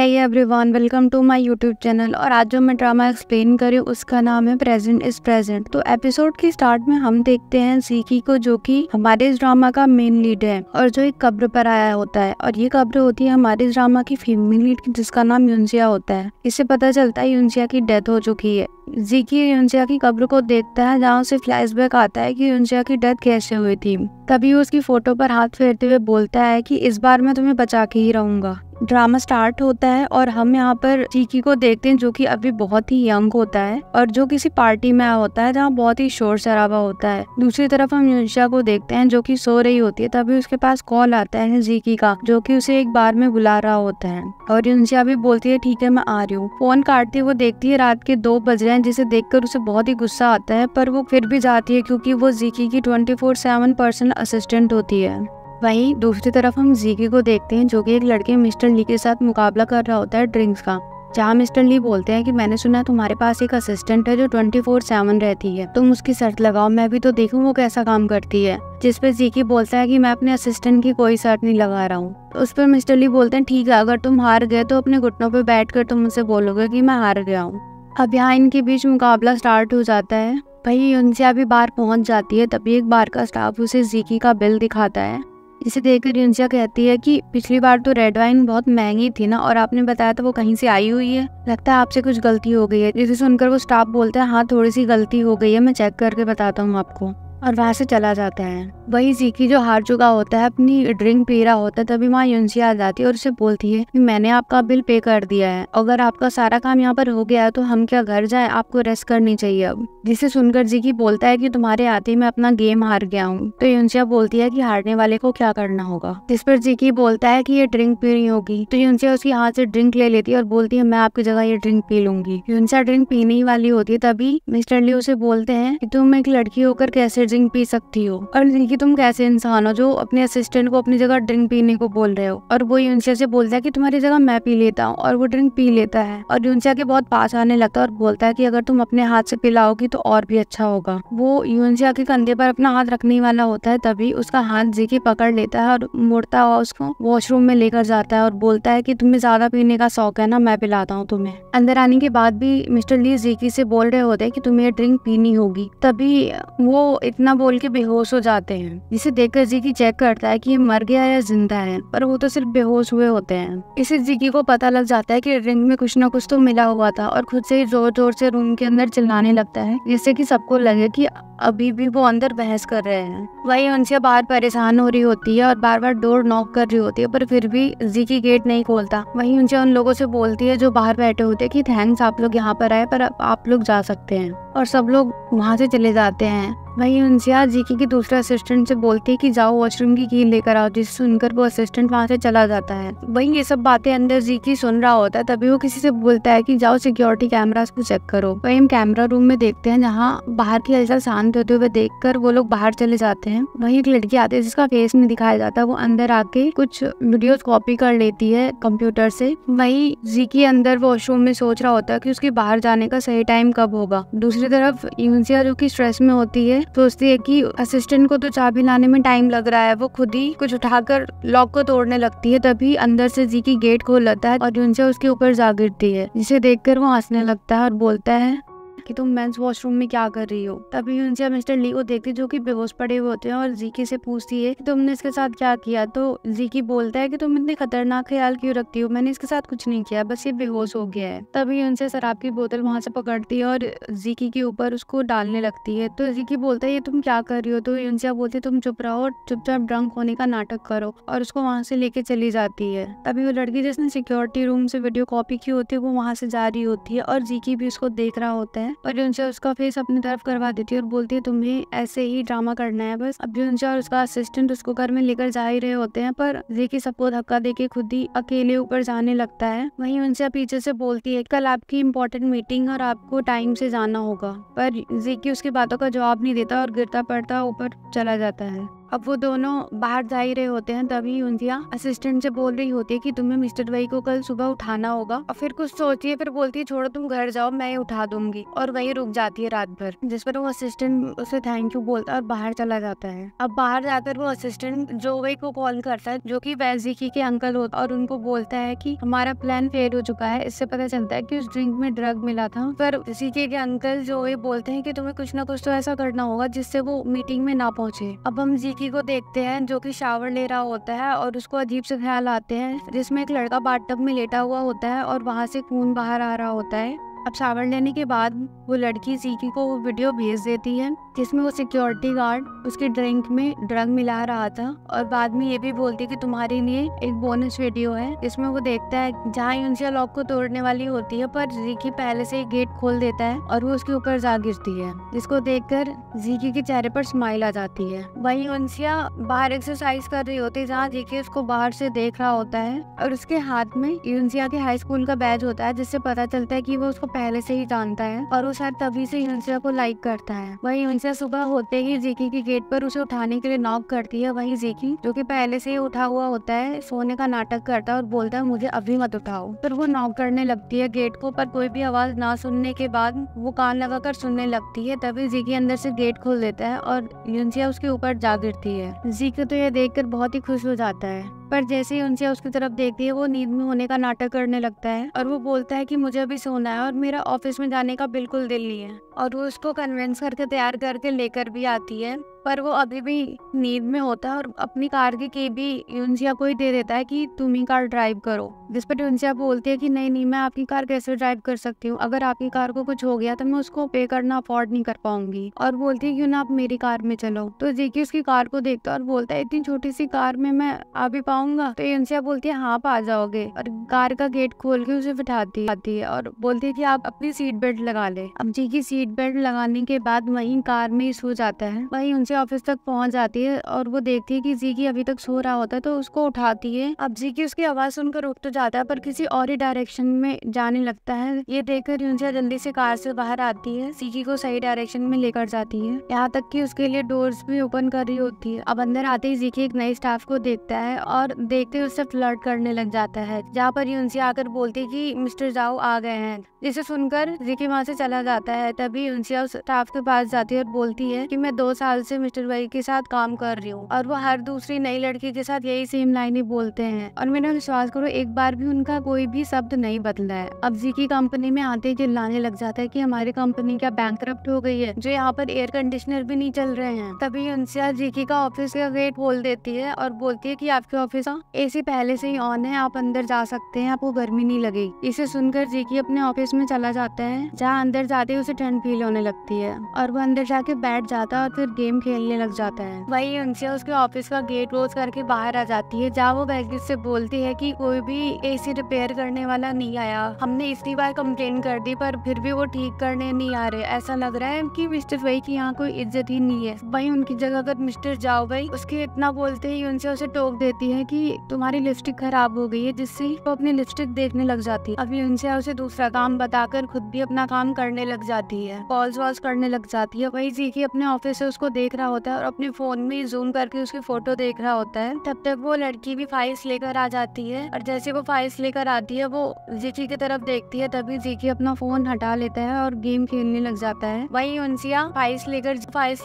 है everyone, welcome to my YouTube channel. और आज जो मैं ड्रामा एक्सप्लेन कर रही हूँ उसका नाम है प्रेजेंट इज प्रेजेंट। तो एपिसोड के स्टार्ट में हम देखते हैं जीकी को, जो कि हमारे इस ड्रामा का मेन लीड है और जो एक कब्र पर आया होता है। और ये कब्र होती है हमारे इस ड्रामा की फीमेल लीड की, जिसका नाम यूनजिया होता है। इससे पता चलता है यूनजिया की डेथ हो चुकी है। जीकी यूनजिया की कब्र को देखता है, जहाँ से फ्लैशबैक आता है कि यूनजिया की डेथ कैसे हुई थी। तभी वो उसकी फोटो पर हाथ फेरते हुए बोलता है कि इस बार मैं तुम्हें बचा के ही रहूंगा। ड्रामा स्टार्ट होता है और हम यहाँ पर जीकी को देखते हैं, जो कि अभी बहुत ही यंग होता है और जो किसी पार्टी में आया होता है जहाँ बहुत ही शोर शराबा होता है। दूसरी तरफ हम यूनजिया को देखते हैं, जो कि सो रही होती है। तभी उसके पास कॉल आता है जीकी का, जो कि उसे एक बार में बुला रहा होता है। और यूनजिया भी बोलती है ठीक है मैं आ रही हूँ। फोन काटती है, वो देखती है रात के 2 बज रहे हैं, जिसे देखकर उसे बहुत ही गुस्सा आता है, पर वो फिर भी जाती है क्योंकि वो जीकी की 24/7 पर्सनल असिस्टेंट होती है। वहीं दूसरी तरफ हम जीकी को देखते हैं, जो कि एक लड़के मिस्टर ली के साथ मुकाबला कर रहा होता है ड्रिंक्स का। जहाँ मिस्टर ली बोलते हैं कि मैंने सुना है तुम्हारे पास एक असिस्टेंट है जो 24/7 रहती है, तुम उसकी शर्त लगाओ, मैं भी तो देखूं वो कैसा काम करती है। जिस पे जीकी बोलता है कि मैं अपने असिस्टेंट की कोई शर्त नहीं लगा रहा हूँ। उस पर मिस्टर ली बोलते हैं ठीक है, अगर तुम हार गए तो अपने घुटनों पे बैठकर तुम मुझसे बोलोगे कि मैं हार गया हूँ। अब यहाँ इनके बीच मुकाबला स्टार्ट हो जाता है। वही यूनजिया भी बाहर पहुंच जाती है। तभी एक बार का स्टाफ उसे जीकी का बिल दिखाता है। इसे देखकर यूनजिया कहती है कि पिछली बार तो रेड वाइन बहुत महंगी थी ना, और आपने बताया था वो कहीं से आई हुई है, लगता है आपसे कुछ गलती हो गई है। जिसे सुनकर वो स्टाफ बोलता है हाँ थोड़ी सी गलती हो गई है, मैं चेक करके बताता हूँ आपको, और वहाँ से चला जाता है। वही जीकी जो हार चुका होता है अपनी ड्रिंक पी रहा होता है। तभी वहाँ यूनजिया आ जाती है और उसे बोलती है कि मैंने आपका बिल पे कर दिया है, अगर आपका सारा काम यहाँ पर हो गया है तो हम क्या घर जाए, आपको रेस्ट करनी चाहिए अब। जिसे सुनकर जीकी बोलता है कि तुम्हारे आते ही मैं अपना गेम हार गया हूँ। तो यूनजिया बोलती है कि हारने वाले को क्या करना होगा। जिस पर जीकी बोलता है कि ये ड्रिंक पीनी होगी। तो यूनजिया उसके हाथ से ड्रिंक ले लेती है और बोलती है मैं आपकी जगह ये ड्रिंक पी लूंगी। यूनजिया ड्रिंक पीने ही वाली होती है। तभी मिस्टर ली उसे बोलते हैं कि तुम एक लड़की होकर कैसे ड्रिंक पी सकती हो, और जीकी तुम कैसे इंसान हो जो अपने असिस्टेंट को अपनी जगह ड्रिंक पीने को बोल रहे हो। और वो यूनजिया से बोलता है कि तुम्हारी जगह मैं पी लेता हूँ, और वो ड्रिंक पी लेता है और यूनजिया के बहुत पास आने लगता है और बोलता है कि अगर तुम अपने हाथ से पिलाओगी तो और भी अच्छा होगा। वो यूनजिया के कंधे पर अपना हाथ रखने वाला होता है। तभी उसका हाथ जीकी पकड़ लेता है और मुड़ता हुआ उसको वॉशरूम में लेकर जाता है और बोलता है कि तुम्हें ज्यादा पीने का शौक है ना, मैं पिलाता हूँ तुम्हें। अंदर आने के बाद भी मिस्टर ली जीकी से बोल रहे होते हैं कि तुम्हें ये ड्रिंक पीनी होगी। तभी वो इतना बोल के बेहोश हो जाते हैं। जिसे देखकर जीकी चेक करता है कि ये मर गया या जिंदा है, पर वो तो सिर्फ बेहोश हुए होते हैं। इसे जीकी को पता लग जाता है कि ड्रिंक में कुछ ना कुछ तो मिला हुआ था, और खुद से ही जोर जोर से रूम के अंदर चिल्लाने लगता है, जिससे कि सबको लगे कि अभी भी वो अंदर बहस कर रहे हैं। वही उनसे बाहर परेशान हो रही होती है और बार बार डोर नॉक कर रही होती है, पर फिर भी जीकी गेट नहीं खोलता। वही उनसे उन लोगों से बोलती है जो बाहर बैठे होते हैं कि थैंक्स आप लोग यहाँ पर आए, पर आप लोग जा सकते हैं। और सब लोग वहाँ से चले जाते हैं। वही उनसे जीकी की दूसरे असिस्टेंट से बोलती है कि जाओ वॉशरूम की की लेकर आओ, जिसे सुनकर वो असिस्टेंट वहाँ से चला जाता है। वही ये सब बातें अंदर जीकी सुन रहा होता है। तभी वो किसी से बोलता है कि जाओ सिक्योरिटी कैमरास को चेक करो। वही हम कैमरा रूम में देखते हैं, जहाँ बाहर की हलचल शांत होते हुए देखकर वो लोग बाहर चले जाते हैं। वही एक लड़की आती है जिसका फेस नहीं दिखाया जाता, वो अंदर आके कुछ वीडियोस कॉपी कर लेती है कंप्यूटर से। वही जीकी अंदर वॉशरूम में सोच रहा होता है कि उसके बाहर जाने का सही टाइम कब होगा। दूसरी तरफ यूनजिया जो कि स्ट्रेस में होती है, सोचती है कि असिस्टेंट को तो चाबी लाने में टाइम लग रहा है, वो खुद ही कुछ उठाकर लॉक को तोड़ने लगती है। तभी अंदर से जीकी गेट खोल लेता है और यूनजिया उसके ऊपर जा गिरती है, जिसे देखकर वो हंसने लगता है और बोलता है कि तुम मेंस वॉशरूम में क्या कर रही हो। तभी यूनजिया मिस्टर ली को देखती जो कि बेहोश पड़े हुए होते हैं और जीकी से पूछती है कि तुमने इसके साथ क्या किया। तो जीकी बोलता है कि तुम इतने खतरनाक ख्याल क्यों रखती हो, मैंने इसके साथ कुछ नहीं किया, बस ये बेहोश हो गया है। तभी उनसे शराब की बोतल वहाँ से पकड़ती है और जीकी के ऊपर उसको डालने लगती है। तो जीकी बोलता है ये तुम क्या कर रही हो। तो यूनजिया बोलती है तुम चुप रहो और चुपचाप ड्रंक होने का नाटक करो, और उसको वहाँ से लेके चली जाती है। तभी वो लड़की जिसने सिक्योरिटी रूम से वीडियो कॉपी की होती है वो वहाँ से जा रही होती है, और जीकी भी उसको देख रहा होता है और यूनजिया उसका फेस अपनी तरफ करवा देती है और बोलती है तुम्हें ऐसे ही ड्रामा करना है बस। अब यूनजिया और उसका असिस्टेंट उसको घर में लेकर जा ही रहे होते हैं, पर जीकी सबको धक्का देके खुद ही अकेले ऊपर जाने लगता है। वहीं यूनजिया पीछे से बोलती है कल आपकी इम्पोर्टेंट मीटिंग और आपको टाइम से जाना होगा, पर जीकी उसकी बातों का जवाब नहीं देता और गिरता पड़ता ऊपर चला जाता है। अब वो दोनों बाहर जा ही रहे होते हैं, तभी यूंजिया असिस्टेंट से बोल रही होती है कि तुम्हें मिस्टर वही को कल सुबह उठाना होगा, और फिर कुछ सोचती है, फिर बोलती है छोड़ो तुम घर जाओ, मैं उठा दूंगी, और वही रुक जाती है रात भर। जिस पर वो असिस्टेंट उसे थैंक यू बोलता है और बाहर चला जाता है। अब बाहर जाकर वो असिस्टेंट जोवे को कॉल करता है, जो कि वैजिकी के अंकल होता है, और उनको बोलता है कि हमारा प्लान फेल हो चुका है। इससे पता चलता है कि उस ड्रिंक में ड्रग मिला था। पर जीकी के अंकल जोवे बोलते हैं कि तुम्हें कुछ ना कुछ तो ऐसा करना होगा जिससे वो मीटिंग में ना पहुंचे। अब हम जीकी को देखते हैं जो कि शावर ले रहा होता है, और उसको अजीब से ख्याल आते हैं जिसमें एक लड़का बाथटब में लेटा हुआ होता है और वहां से खून बाहर आ रहा होता है। अब शावर लेने के बाद वो लड़की जीकी को वो वीडियो भेज देती है जिसमें वो सिक्योरिटी गार्ड उसकी ड्रिंक में ड्रग मिला रहा था, और बाद में ये भी बोलती है कि तुम्हारे लिए एक बोनस वीडियो है जिसमें वो देखता है जहाँ यूंजिया लॉक को तोड़ने वाली होती है, पर जीकी पहले से ही गेट खोल देता है और वो उसके ऊपर जा गिरती है, जिसको देखकर जीकी के चेहरे पर स्माइल आ जाती है। वहीं यूंजिया बाहर एक्सरसाइज कर रही होती है जहाँ जीकी उसको बाहर से देख रहा होता है, और उसके हाथ में यूंजिया के हाई स्कूल का बैज होता है, जिससे पता चलता है कि वो उसको पहले से ही जानता है और वो शायद तभी से यूंजिया को लाइक करता है। वहीं यूंजिया सुबह होते ही जीकी के गेट पर उसे उठाने के लिए नॉक करती है। वहीं जीकी जो कि पहले से ही उठा हुआ होता है सोने का नाटक करता है और बोलता है मुझे अभी मत उठाओ। फिर वो नॉक करने लगती है गेट को, पर कोई भी आवाज ना सुनने के बाद वो कान लगाकर सुनने लगती है। तभी जीकी अंदर से गेट खोल देता है और यूंजिया उसके ऊपर जा गिरती है। जीकी तो यह देखकर बहुत ही खुश हो जाता है, पर जैसे ही यूंजिया उसकी तरफ देखती है वो नींद में होने का नाटक करने लगता है और वो बोलता है कि मुझे अभी सोना है और मेरा ऑफिस में जाने का बिल्कुल दिल नहीं है, और वो उसको कन्विंस करके तैयार करके लेकर भी आती है। पर वो अभी भी नींद में होता है और अपनी कार की भी यूंजिया को ही दे देता है कि तुम ही कार ड्राइव करो, जिस पर यूंजिया बोलती है कि नहीं मैं आपकी कार कैसे ड्राइव कर सकती हूँ, अगर आपकी कार को कुछ हो गया तो मैं उसको पे करना अफोर्ड नहीं कर पाऊंगी, और बोलती है क्यों ना आप मेरी कार में चलो। तो जीकी उसकी कार को देखता है और बोलता है इतनी छोटी सी कार में मैं आ भी पाऊंगा। तो यूंजिया बोलती है हाँ आप आ जाओगे, और कार का गेट खोल के उसे बिठाती है और बोलती है कि आप अपनी सीट बेल्ट लगा ले। अब जीकी सीट बेल्ट लगाने के बाद वहीं कार में ही सो जाता है। वहीं ऑफिस तक पहुंच जाती है और वो देखती है कि जीकी अभी तक सो रहा होता है, तो उसको उठाती है। अब जीकी उसकी आवाज सुनकर उठ तो जाता है पर किसी और ही डायरेक्शन में जाने लगता है। ये देखकर यूंजिया जल्दी से कार से बाहर आती है, जीकी को सही डायरेक्शन में लेकर जाती है, यहाँ तक कि उसके लिए डोर्स भी ओपन कर रही होती है। अब अंदर आते ही जीकी एक नई स्टाफ को देखता है और देखते ही उससे फ्लर्ट करने लग जाता है, जहाँ पर यूंजिया आकर बोलती है कि मिस्टर जाओ आ गए हैं, जिसे सुनकर जीकी वहाँ से चला जाता है। तभी यूंजिया उस स्टाफ के पास जाती है और बोलती है कि मैं 2 साल से मिस्टर वही के साथ काम कर रही हूँ, और वो हर दूसरी नई लड़की के साथ यही सेम लाइनें बोलते हैं, और मैंने विश्वास करो एक बार भी उनका कोई भी शब्द नहीं बदला है। अब जीकी कंपनी में आते ही चिल्लाने लग जाता है कि हमारी कंपनी क्या बैंकरप्ट हो गई है, जो यहाँ पर एयर कंडीशनर भी नहीं चल रहे हैं। तभी यूंजिया जीकी का ऑफिस का गेट खोल देती है और बोलती है कि आपके ऑफिस का एसी पहले से ही ऑन है, आप अंदर जा सकते हैं, आपको गर्मी नहीं लगेगी। इसे सुनकर जीकी अपने ऑफिस में चला जाता है, जहाँ अंदर जाते ही उसे ठंड फील होने लगती है और वो अंदर जाके बैठ जाता है और फिर गेम खेलने लग जाता है। वही यूंजिया उसके ऑफिस का गेट क्लोज करके बाहर आ जाती है, जहाँ वो वैगिस से बोलती है कि कोई भी एसी रिपेयर करने वाला नहीं आया, हमने इतनी बार कंप्लेन कर दी पर फिर भी वो ठीक करने नहीं आ रहे, ऐसा लग रहा है कि मिस्टर वही की यहाँ कोई इज्जत ही नहीं है। वही उनकी जगह अगर मिस्टर जाओ भाई उसके इतना बोलते ही यूंजिया उसे टोक देती है कि तुम्हारी लिपस्टिक खराब हो गई है, जिससे वो अपनी लिपस्टिक देखने लग जाती है। अब यूंजिया उसे दूसरा काम बताकर खुद भी अपना काम करने लग जाती है, कॉल्स वॉल्स करने लग जाती है। वही जीकी अपने ऑफिस से उसको देख रहा होता है और अपने फोन में जूम करके उसकी फोटो देख रहा होता है। तब तक वो लड़की भी फाइल्स लेकर आ जाती है, और जैसे वो फाइल्स लेकर आती है वो जीकी की तरफ देखती है, तभी जीकी अपना फोन हटा लेता है और गेम खेलने लग जाता है। वही यूंजिया फाइल्स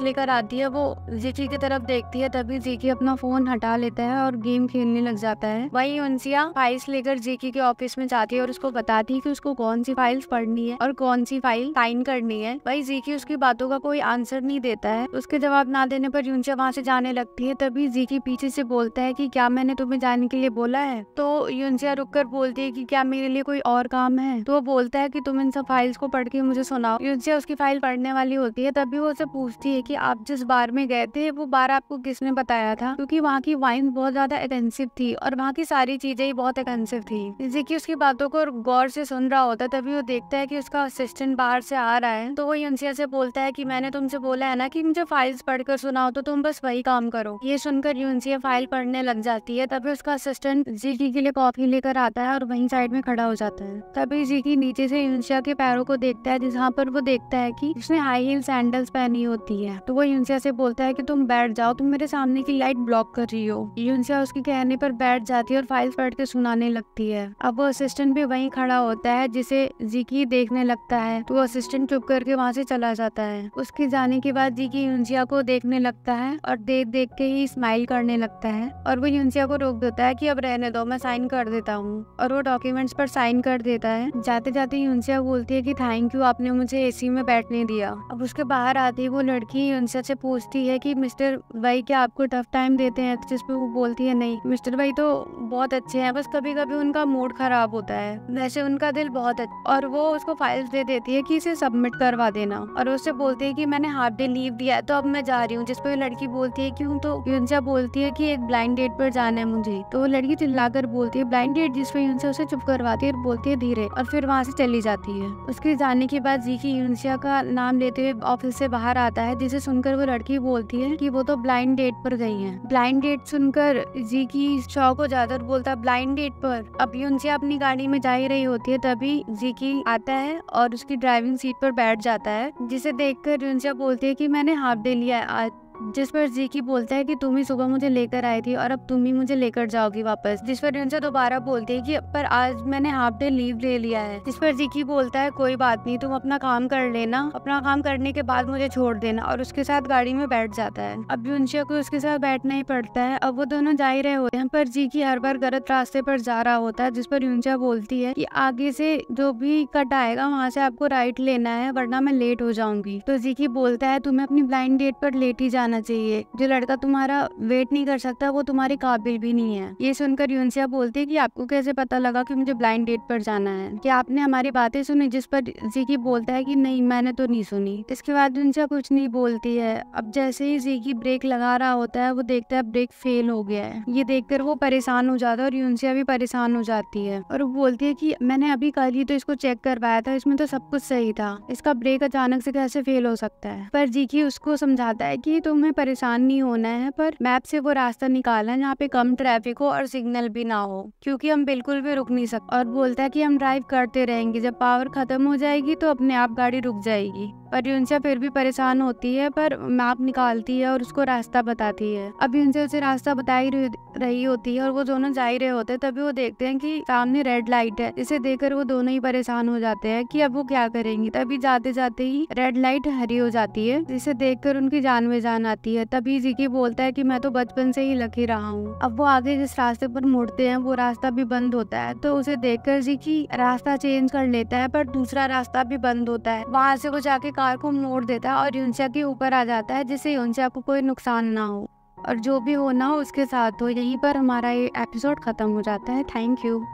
लेकर आती है, वो जीकी की तरफ देखती है, तभी जीकी अपना फोन हटा लेता है और गेम खेलने लग जाता है। वही यूंजिया फाइल्स लेकर जीकी के ऑफिस में जाती है और उसको बताती है कि उसको कौन सी फाइल्स पढ़नी है और कौन सी फाइल साइन करनी है। वही जीकी उसकी बातों का कोई आंसर नहीं देता है। उसके जवाब ना देने पर यूंजिया वहाँ से जाने लगती है। तभी जीकी पीछे से बोलता है कि क्या मैंने तुम्हें जाने के लिए बोला है? तो यूंजिया रुककर बोलती है कि क्या मेरे लिए कोई और काम है? तो वो बोलता है कि तुम इन सब फाइल्स को पढ़ के मुझे सुनाओ। यूंजिया उसकी फाइल पढ़ने वाली होती है, तभी वो उसे पूछती है कि आप जिस बार में गए थे वो बार आपको किसने बताया था? क्योंकि वहाँ की वाइन बहुत ज्यादा एक्सपेंसिव थी और वहाँ की सारी चीजें ही बहुत एक्सपेंसिव थी। जीकी उसकी बातों को गौर से सुन रहा होता है, तभी वो देखता है कि उसका असिस्टेंट बाहर से आ रहा है। तो वो यूंजिया से बोलता है कि मैंने तुमसे बोला है ना कि मुझे फाइल्स पढ़कर सुनाओ तो तुम बस वही काम करो। ये सुनकर यूनसिया फाइल पढ़ने लग जाती है। तभी उसका असिस्टेंट जीकी के लिए कॉफी लेकर आता है और वहीं साइड में खड़ा हो जाता है। तभी जीकी नीचे से यूनसिया के पैरों को देखता है, जहाँ पर वो देखता है कि उसने हाई हील सैंडल्स पहनी होती है। तो वो यूनसिया से बोलता है कि तुम बैठ जाओ, तुम मेरे सामने की लाइट ब्लॉक कर रही हो। यूनसिया उसके कहने पर बैठ जाती है और फाइल्स पढ़ के सुनाने लगती है। अब वो असिस्टेंट भी वहीं खड़ा होता है जिसे जीकी देखने लगता है। तो वो असिस्टेंट चुप करके वहाँ से चला जाता है। उसके जाने के बाद जीकी यूनसिया को देखने लगता है और देख देख के ही स्माइल करने लगता है। और वो यूनसिया को रोक देता है कि अब रहने दो, मैं साइन कर देता हूँ। और वो डॉक्यूमेंट्स पर साइन कर देता है। जाते जाते यूनसिया बोलती है कि थैंक यू, आपने मुझे एसी में बैठने दिया। अब उसके बाहर आती है वो लड़की यूनसिया से पूछती है कि मिस्टर वाई क्या आपको टफ टाइम देते हैं? जिस पे वो बोलती है नहीं, मिस्टर वाई तो बहुत अच्छे हैं, बस कभी कभी उनका मूड खराब होता है, वैसे उनका दिल बहुत अच्छा। और वो उसको फाइल्स दे देती है कि इसे सबमिट करवा देना। और उससे बोलती है कि मैंने हाफ डे लीव दिया है तो अब मैं जा रही हूँ। जिस पे लड़की बोलती है क्यों? तो यूनसिया बोलती है कि एक ब्लाइंड डेट पर जाना है मुझे। तो वो लड़की चिल्लाकर बोलती है ब्लाइंड डेट, जिस पे यूनसिया उसे चुप करवाती है और बोलती है धीरे, और फिर वहाँ से चली जाती है। उसके जाने के बाद जीकी यूनसिया का नाम लेते हुए ऑफिस से बाहर आता है, जिसे सुनकर वो लड़की बोलती है कि वो तो ब्लाइंड डेट पर गई है। ब्लाइंड डेट सुनकर जीकी शॉक हो जाता है और बोलता है ब्लाइंड डेट पर? अब यूनसिया अपनी गाड़ी में जा ही रही होती है, तभी जीकी आता है और उसकी ड्राइविंग सीट पर बैठ जाता है, जिसे देखकर यूनसिया बोलती है कि मैंने हाफ डे लिया है आज। जिस पर जीकी बोलता है कि तुम ही सुबह मुझे लेकर आई थी और अब तुम ही मुझे लेकर जाओगी वापस। जिस पर यूनसिया दोबारा बोलती है कि पर आज मैंने हाफ डे लीव ले लिया है। जिस पर जीकी बोलता है कोई बात नहीं, तुम अपना काम कर लेना, अपना काम करने के बाद मुझे छोड़ देना। और उसके साथ गाड़ी में बैठ जाता है। अब यूनसिया को उसके साथ बैठना ही पड़ता है। अब वो दोनों जा ही रहे होते हैं, पर जीकी हर बार गलत रास्ते पर जा रहा होता है। जिस पर यूनसिया बोलती है कि आगे से जो भी कट आएगा वहाँ से आपको राइट लेना है, वरना मैं लेट हो जाऊंगी। तो जीकी बोलता है तुम्हें अपनी ब्लाइंड डेट पर लेट ही जाना चाहिए, जो लड़का तुम्हारा वेट नहीं कर सकता वो तुम्हारे काबिल भी नहीं है। ये सुनकर यूनसिया बोलती है कि आपको कैसे पता लगा कि मुझे ब्लाइंड डेट पर जाना है? क्या आपने हमारी बातें सुनी? जिस पर जीकी बोलता है कि नहीं, मैंने तो नहीं सुनी। इसके बाद यूनसिया कुछ नहीं बोलती है। अब जैसे ही जीकी ब्रेक लगा रहा होता है, वो देखता है ब्रेक फेल हो गया है। ये देखकर वो परेशान हो जाता है और यूनसिया भी परेशान हो जाती है और वो बोलती है कि मैंने अभी कल ही तो इसको चेक करवाया था, इसमें तो सब कुछ सही था, इसका ब्रेक अचानक से कैसे फेल हो सकता है? पर जीकी उसको समझाता है कि तुम्हें परेशान नहीं होना है, पर मैप से वो रास्ता निकालना है जहाँ पे कम ट्रैफिक हो और सिग्नल भी ना हो, क्योंकि हम बिल्कुल भी रुक नहीं सकते। और बोलता है कि हम ड्राइव करते रहेंगे, जब पावर खत्म हो जाएगी तो अपने आप गाड़ी रुक जाएगी। पर यूनसिया फिर भी परेशान होती है, पर मैप निकालती है और उसको रास्ता बताती है। अब यूनसिया उसे रास्ता बता ही रही होती है और वो दोनों जा ही रहे होते हैं। तभी वो देखते हैं कि सामने रेड लाइट है, इसे देखकर वो दोनों ही परेशान हो जाते हैं कि अब वो क्या करेंगी। तभी जाते जाते ही रेड लाइट हरी हो जाती है, जिसे देखकर उनकी जान में जान आती है। तभी जीकी बोलता है कि मैं तो बचपन से ही लकी रहा हूँ। अब वो आगे जिस रास्ते पर मुड़ते हैं वो रास्ता भी बंद होता है, तो उसे देखकर जीकी रास्ता चेंज कर लेता है, पर दूसरा रास्ता भी बंद होता है। वहाँ से वो जाके कार को मोड़ देता है और यूनसिया के ऊपर आ जाता है, जिससे यूनसिया को कोई नुकसान ना हो और जो भी होना हो उसके साथ हो। यहीं पर हमारा ये एपिसोड खत्म हो जाता है। Thank you.